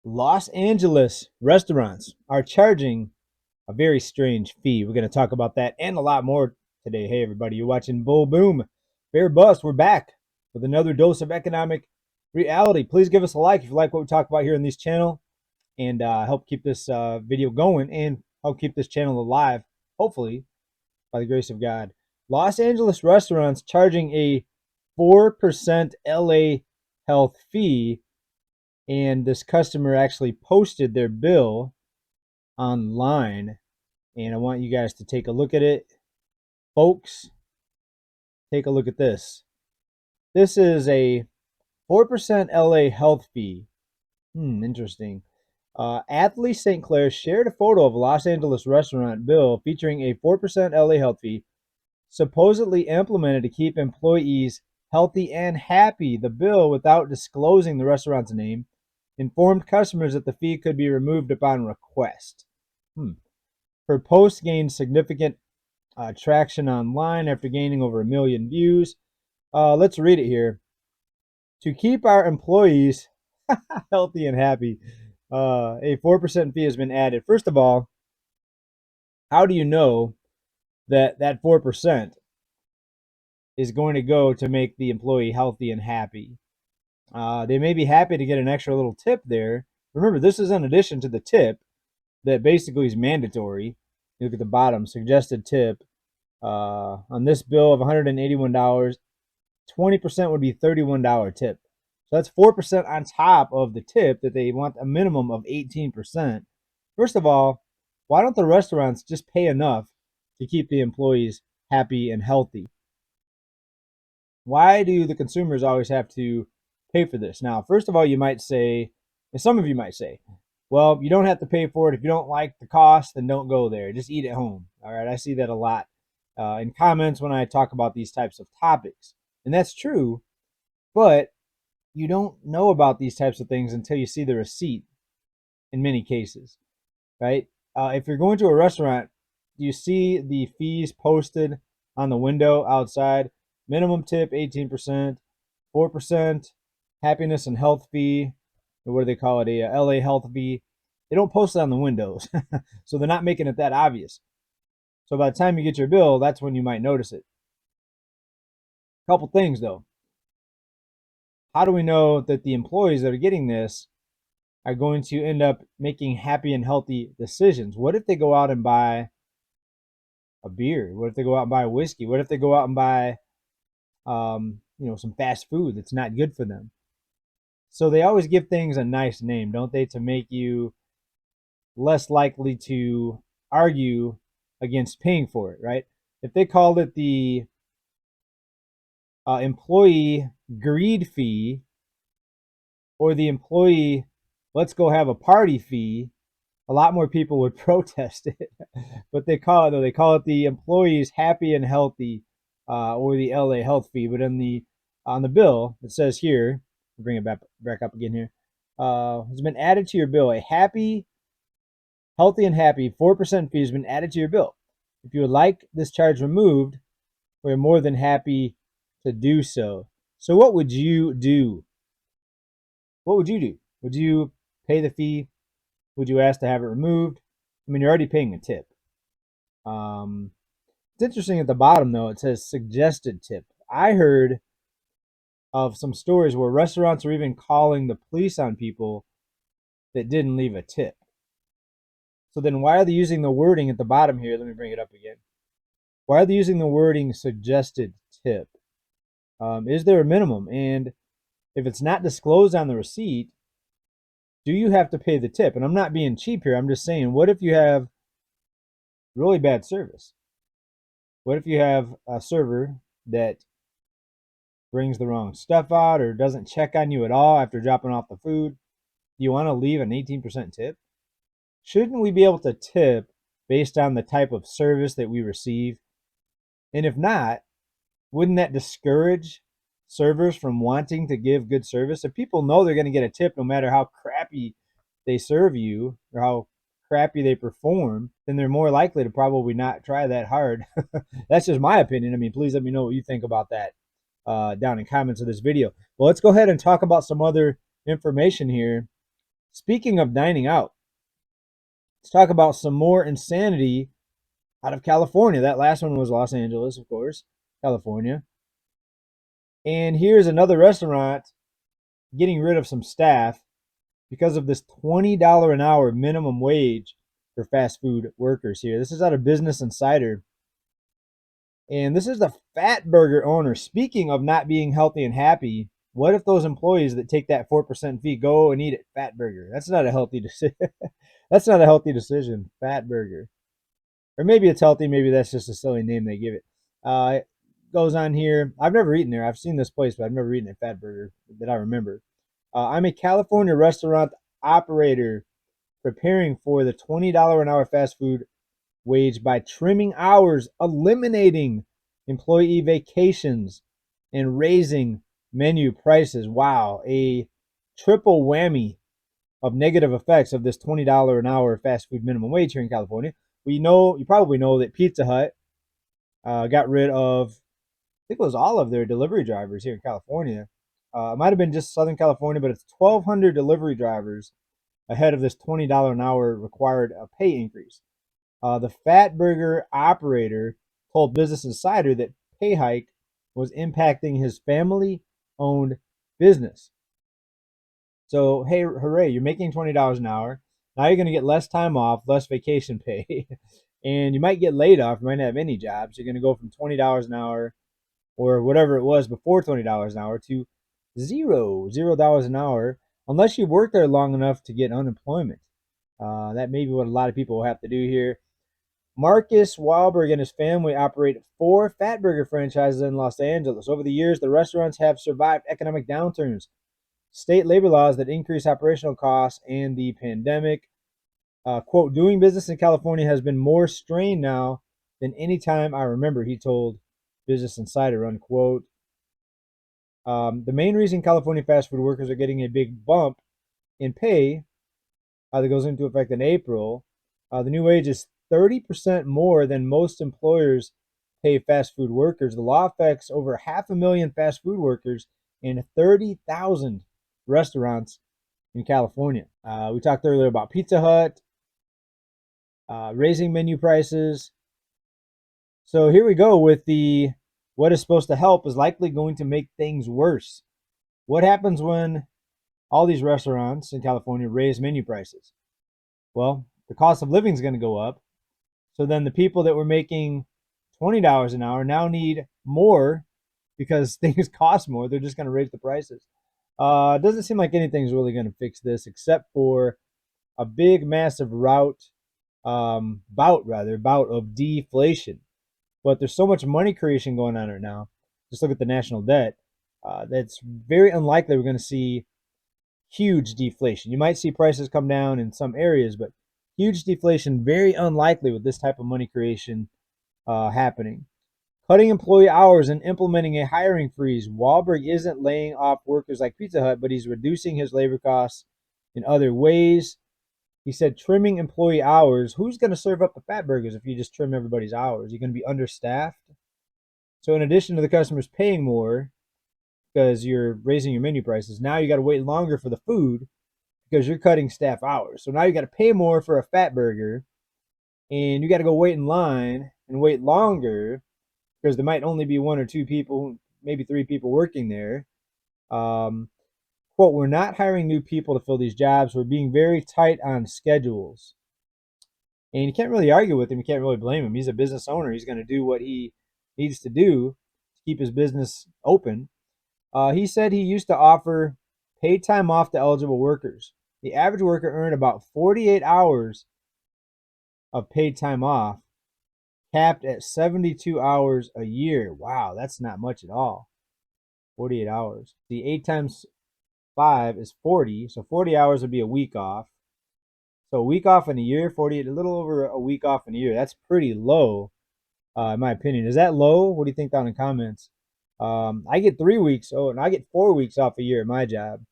Los Angeles restaurants are charging a very strange fee. We're going to talk about that and a lot more today. Hey, everybody, you're watching Bull Boom Bear Bust. We're back with another dose of economic reality. Please give us a like if you like what we talk about here in this channel and help keep this video going and help keep this channel alive, hopefully, by the grace of God. Los Angeles restaurants charging a 4% LA health fee, and this customer actually posted their bill online, and I want you guys to take a look at it. Folks, take a look at this. This is a 4% LA health fee. Interesting. Athlete St. Clair shared a photo of a Los Angeles restaurant bill featuring a 4% LA health fee, supposedly implemented to keep employees healthy and happy. The bill, without disclosing the restaurant's name, informed customers that the fee could be removed upon request. Her post gained significant traction online after gaining over 1 million views. Let's read it here. To keep our employees healthy and happy, a 4% fee has been added. First of all, how do you know that that 4% is going to go to make the employee healthy and happy? They may be happy to get an extra little tip there. Remember, this is in addition to the tip that basically is mandatory. You look at the bottom, suggested tip. On this bill of $181, 20% would be $31 tip. So that's 4% on top of the tip that they want a minimum of 18%. First of all, why don't the restaurants just pay enough to keep the employees happy and healthy? Why do the consumers always have to pay for this? Now, first of all, you might say, and some of you might say, well, you don't have to pay for it. If you don't like the cost, then don't go there. Just eat at home. All right, I see that a lot in comments when I talk about these types of topics. And that's true, but you don't know about these types of things until you see the receipt in many cases, right? If you're going to a restaurant, you see the fees posted on the window outside. Minimum tip 18%, 4% happiness and health fee, or what do they call it, a LA health fee. They don't post it on the windows, so they're not making it that obvious. So by the time you get your bill, that's when you might notice it. A couple things though. How do we know that the employees that are getting this are going to end up making happy and healthy decisions? What if they go out and buy a beer? What if they go out and buy whiskey? What if they go out and buy some fast food that's not good for them? So they always give things a nice name, don't they, to make you less likely to argue against paying for it, right? If they called it the employee greed fee or the employee let's go have a party fee, a lot more people would protest it. But they call it the employees happy and healthy, or the LA health fee. But on the bill, it says here, I'll bring it back up again here. Has been added to your bill. A healthy and happy 4% fee has been added to your bill. If you would like this charge removed, we're more than happy to do so. So what would you do? What would you do? Would you pay the fee? Would you ask to have it removed? I mean, you're already paying a tip. It's interesting at the bottom, though, it says suggested tip. I heard of some stories where restaurants are even calling the police on people that didn't leave a tip. So then why are they using the wording at the bottom here? Let me bring it up again. Why are they using the wording suggested tip? Is there a minimum? And if it's not disclosed on the receipt, do you have to pay the tip? And I'm not being cheap here. I'm just saying, what if you have really bad service? What if you have a server that brings the wrong stuff out or doesn't check on you at all after dropping off the food? Do you want to leave an 18% tip? Shouldn't we be able to tip based on the type of service that we receive? And if not, wouldn't that discourage servers from wanting to give good service? If people know they're going to get a tip no matter how crappy they serve you or how crappy they perform, then they're more likely to probably not try that hard. That's just my opinion. I mean, please let me know what you think about that down in comments of this video. Well, let's go ahead and talk about some other information here Speaking of dining out, let's talk about some more insanity out of California. That last one was Los Angeles, of course, California. And here's another restaurant getting rid of some staff because of this $20 an hour minimum wage for fast food workers here. This is out of Business Insider. And this is the Fat Burger owner. Speaking of not being healthy and happy, what if those employees that take that 4% fee go and eat at Fat Burger? That's not a healthy decision. That's not a healthy decision. Fat Burger. Or maybe it's healthy. Maybe that's just a silly name they give it. It goes on here. I've never eaten there. I've seen this place, but I've never eaten at Fat Burger that I remember. I'm a California restaurant operator preparing for the $20 an hour fast food wage by trimming hours, eliminating employee vacations, and raising menu prices. Wow, a triple whammy of negative effects of this $20 an hour fast food minimum wage here in California. You probably know that Pizza Hut got rid of, I think it was all of their delivery drivers here in California. It might have been just Southern California, but it's 1,200 delivery drivers ahead of this $20 an hour required pay increase. The Fat Burger operator told Business Insider that pay hike was impacting his family-owned business. So, hey, hooray, you're making $20 an hour. Now you're going to get less time off, less vacation pay, and you might get laid off. You might not have any jobs. You're going to go from $20 an hour or whatever it was before $20 an hour to $0 an hour unless you work there long enough to get unemployment. That may be what a lot of people will have to do here. Marcus Wahlberg and his family operate 4 Fatburger franchises in Los Angeles. Over the years, the restaurants have survived economic downturns, state labor laws that increase operational costs, and the pandemic. Quote, doing business in California has been more strained now than any time I remember, he told Business Insider, unquote. The main reason California fast food workers are getting a big bump in pay that goes into effect in April. The new wage is 30% more than most employers pay fast food workers. The law affects over 500,000 fast food workers and 30,000 restaurants in California. We talked earlier about Pizza Hut raising menu prices. So here we go with the what is supposed to help is likely going to make things worse. What happens when all these restaurants in California raise menu prices? Well, the cost of living is going to go up. So then the people that were making $20 an hour now need more because things cost more. They're just going to raise the prices. It doesn't seem like anything's really going to fix this except for a big, massive bout of deflation. But there's so much money creation going on right now. Just look at the national debt. That's very unlikely we're going to see huge deflation. You might see prices come down in some areas, but huge deflation, very unlikely with this type of money creation happening. Cutting employee hours and implementing a hiring freeze. Wahlberg isn't laying off workers like Pizza Hut, but he's reducing his labor costs in other ways. He said trimming employee hours. Who's going to serve up the fat burgers if you just trim everybody's hours? You're going to be understaffed. So in addition to the customers paying more because you're raising your menu prices, now you got to wait longer for the food because you're cutting staff hours. So now you got to pay more for a fat burger and you got to go wait in line and wait longer because there might only be 1 or 2 people, maybe 3 people working there. Quote, we're not hiring new people to fill these jobs. We're being very tight on schedules. And you can't really argue with him. You can't really blame him. He's a business owner. He's going to do what he needs to do to keep his business open. He said he used to offer paid time off to eligible workers. The average worker earned about 48 hours of paid time off, capped at 72 hours a year. Wow, that's not much at all. 48 hours. The 8 times 5 is 40, so 40 hours would be a week off. So a week off in a year, 48, a little over a week off in a year. That's pretty low, in my opinion. Is that low? What do you think down in the comments? I get 3 weeks, and I get 4 weeks off a year at my job.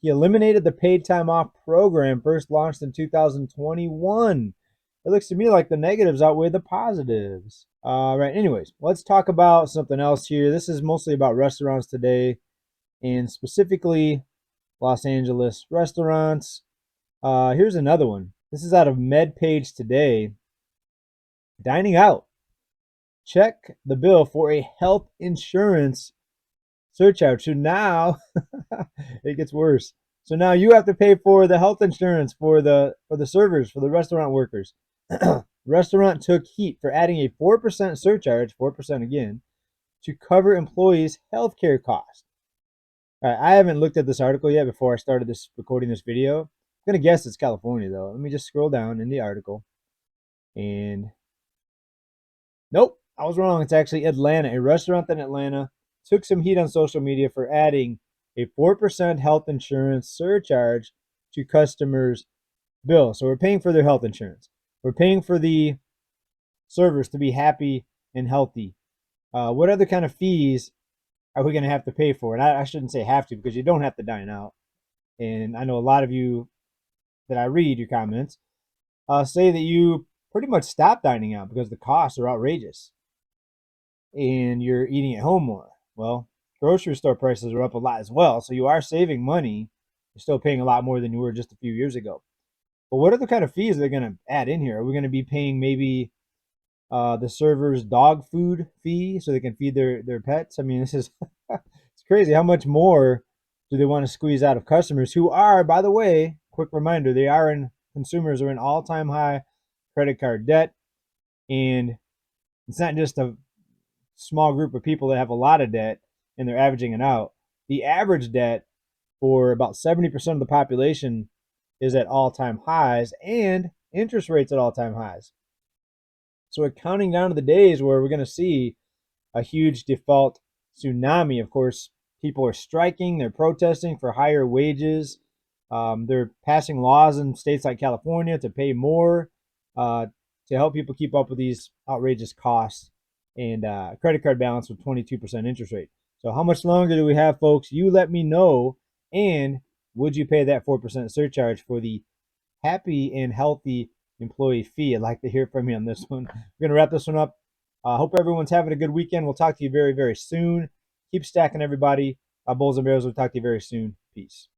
He eliminated the paid time off program, first launched in 2021. It looks to me like the negatives outweigh the positives. Right, anyways, let's talk about something else here. This is mostly about restaurants today, and specifically Los Angeles restaurants. Here's another one. This is out of MedPage Today. Dining out. Check the bill for a health insurance surcharge. So now it gets worse. So now you have to pay for the health insurance for the servers, for the restaurant workers. Restaurant took heat for adding a 4% surcharge, 4% again, to cover employees' healthcare costs. All right, I haven't looked at this article yet before I started this recording this video. I'm gonna guess it's California though. Let me just scroll down in the article. And nope, I was wrong. It's actually Atlanta. A restaurant in Atlanta took some heat on social media for adding a 4% health insurance surcharge to customers' bill. So we're paying for their health insurance. We're paying for the servers to be happy and healthy. What other kind of fees are we going to have to pay for? And I shouldn't say have to, because you don't have to dine out. And I know a lot of you that I read your comments say that you pretty much stop dining out because the costs are outrageous and you're eating at home more. Well, grocery store prices are up a lot as well, so you are saving money. You're still paying a lot more than you were just a few years ago. But what other kind of fees are they going to add in here? Are we going to be paying maybe the server's dog food fee so they can feed their pets? I mean, this is it's crazy. How much more do they want to squeeze out of customers who are, by the way, quick reminder, consumers are in all-time high credit card debt, and it's not just a small group of people that have a lot of debt and they're averaging it out. The average debt for about 70% of the population is at all-time highs, and interest rates at all-time highs. So we're counting down to the days where we're going to see a huge default tsunami. Of course, people are striking, they're protesting for higher wages. They're passing laws in states like California to pay more to help people keep up with these outrageous costs and credit card balance with 22% interest rate. So how much longer do we have, folks? You let me know. And would you pay that 4% surcharge for the happy and healthy employee fee? I'd like to hear from you on this one. We're going to wrap this one up. Hope everyone's having a good weekend. We'll talk to you very, very soon. Keep stacking, everybody. Bulls and Bears, we'll talk to you very soon. Peace.